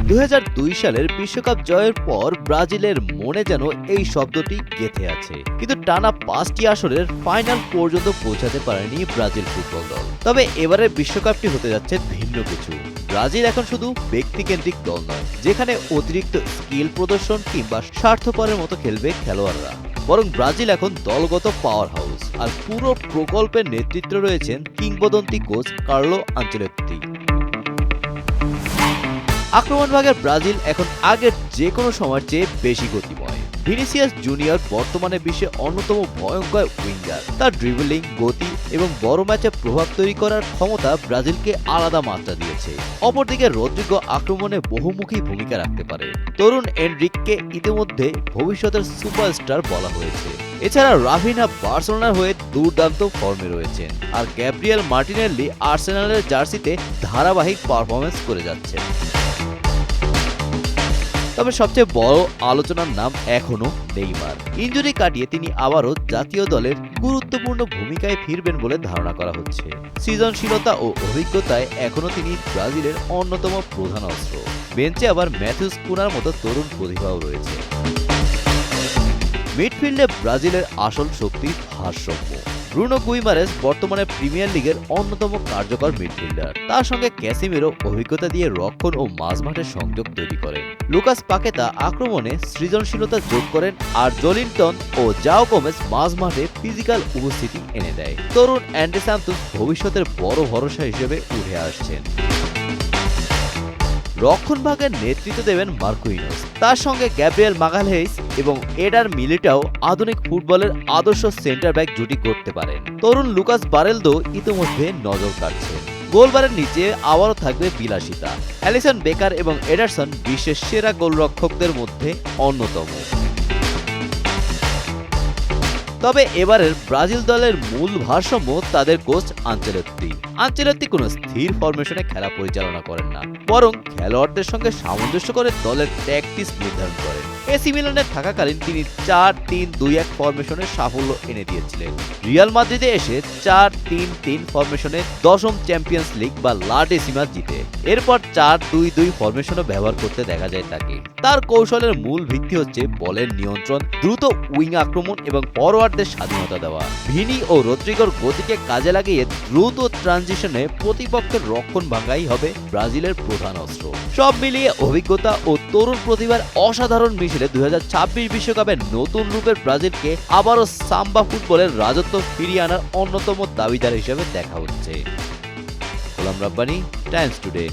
2002 সালের বিশ্বকাপ জয়ের পর ব্রাজিলের মনে যেন এই শব্দটি গেঁথে আছে, কিন্তু টানা 5টি আসরের ফাইনাল পর্যন্ত পৌঁছাতে পারেনি ব্রাজিল ফুটবল দল। তবে এবারের বিশ্বকাপটি হতে যাচ্ছে ভিন্ন কিছু। ব্রাজিল এখন শুধু ব্যক্তিকেন্দ্রিক দল নয়, যেখানে অতিরিক্ত স্কিল প্রদর্শন কিংবা স্বার্থপরের মতো খেলবে খেলোয়াড়রা, বরং ব্রাজিল এখন দলগত পাওয়ার হাউস। আর পুরো প্রকল্পের নেতৃত্বে রয়েছেন কিংবদন্তি কোচ কার্লো আনচেলত্তি। আক্রমণভাগের ব্রাজিল এখন আগের যে কোনো সময়ের চেয়ে বেশি গতিময়। ভিনিসিয়াস জুনিয়র বর্তমানে বিশ্বে অন্যতম ভয়ঙ্কর উইঙ্গার। তার ড্রিবলিং, গতি এবং বড় ম্যাচে প্রভাব তৈরি করার ক্ষমতা ব্রাজিলকে আলাদা মাত্রা দিয়েছে। অপরদিকে রদ্রিগো আক্রমণে বহুমুখী ভূমিকা রাখতে পারে। তরুণ এনরিককে ইতিমধ্যে ভবিষ্যতের সুপারস্টার বলা হয়েছে। এছাড়া রাফিনহা বার্সেলোনার হয়ে দুর্দান্ত ফর্মে রয়েছেন, আর গ্যাব্রিয়েল মার্টিনেল্লি আর্সেনালের জার্সিতে ধারাবাহিক পারফরমেন্স করে যাচ্ছেন। তবে সবচেয়ে বড় আলোচনার নাম এখনো নেইমার। ইনজুরি কাটিয়ে তিনি আবারও জাতীয় দলের গুরুত্বপূর্ণ ভূমিকায় ফিরবেন বলে ধারণা করা হচ্ছে। সৃজনশীলতা ও অভিজ্ঞতায় এখনো তিনি ব্রাজিলের অন্যতম প্রধান অস্ত্র। বেঞ্চে আবার ম্যাথিউস কুনার মতো তরুণ প্রতিভাও রয়েছে। মিডফিল্ডে ব্রাজিলের আসল শক্তি ভারসাম্য। ব্রুনো গুইমারেস বর্তমানে প্রিমিয়ার লিগের অন্যতম কার্যকর মিডফিল্ডার। তার সঙ্গে ক্যাসিমিরো অভিজ্ঞতা দিয়ে রক্ষণ ও মাঝমাঠের সংযোগ তৈরি করেন। লুকাস পাকেতা আক্রমণে সৃজনশীলতা যোগ করেন, আর জলিনটন ও জাও গোমেজ মাঝমাঠে ফিজিক্যাল উপস্থিতি এনে দেয়। তরুণ অ্যান্ডে সান্তোস ভবিষ্যতের বড় ভরসা হিসেবে উঠে আসছেন। রক্ষণভাগের নেতৃত্ব দেবেন মার্কুইনোস। তার সঙ্গে গ্যাব্রিয়েল মাগালহেইস এবং এডার মিলিটাও আধুনিক ফুটবলের আদর্শ সেন্টার ব্যাক জুটি করতে পারেন। তরুণ লুকাস বারেলদো ইতিমধ্যে নজর কাটছে। গোলবারের নিচে আবারও থাকবে বিলাসিতা। অ্যালিসন বেকার এবং এডারসন বিশ্বের সেরা গোলরক্ষকদের মধ্যে অন্যতম। তবে এবারের ব্রাজিল দলের মূল ভারসাম্য তাদের কোচ আনচেলত্তি। আনচেলত্তি কোনো স্থির ফরমেশনে খেলা পরিচালনা করেন না, বরং খেলোয়াড়দের সঙ্গে সামঞ্জস্য করে দলের ট্যাকটিক্স নির্ধারণ করেন। এসি মিলানে থাকাকালীন তিনি 4-3-2-1 ফরমেশনের সাফল্য এনে দিয়েছিলেন। রিয়াল মাদ্রিদে এসে 4-3-3 ফরমেশনে দশম চ্যাম্পিয়ন্স লিগ বা লা ডেসিমা জিতে। এরপর 4-2-2 ফরমেশনও ব্যবহার করতে দেখা যায় তাকে। তার কৌশলের মূল ভিত্তি হচ্ছে বলের নিয়ন্ত্রণ, দ্রুত উইং আক্রমণ এবং ফরওয়ার্ডদের স্বাধীনতা দেওয়া। ভিনি ও রদ্রিগোর গতিকে কাজে লাগিয়ে দ্রুত ট্রানজিশনে প্রতিপক্ষের রক্ষণ ভাঙাই হবে ব্রাজিলের প্রধান অস্ত্র। সব মিলিয়ে অভিজ্ঞতা ও তরুণ প্রতিভার অসাধারণ মিশেলে 2026 বিশ্বকাপের নতুন রূপের ব্রাজিলকে আবারও সাম্বা ফুটবলের রাজত্ব ফিরিয়ে আনার অন্যতম দাবিদার হিসেবে দেখা হচ্ছে। Golam Rabbani, Times today.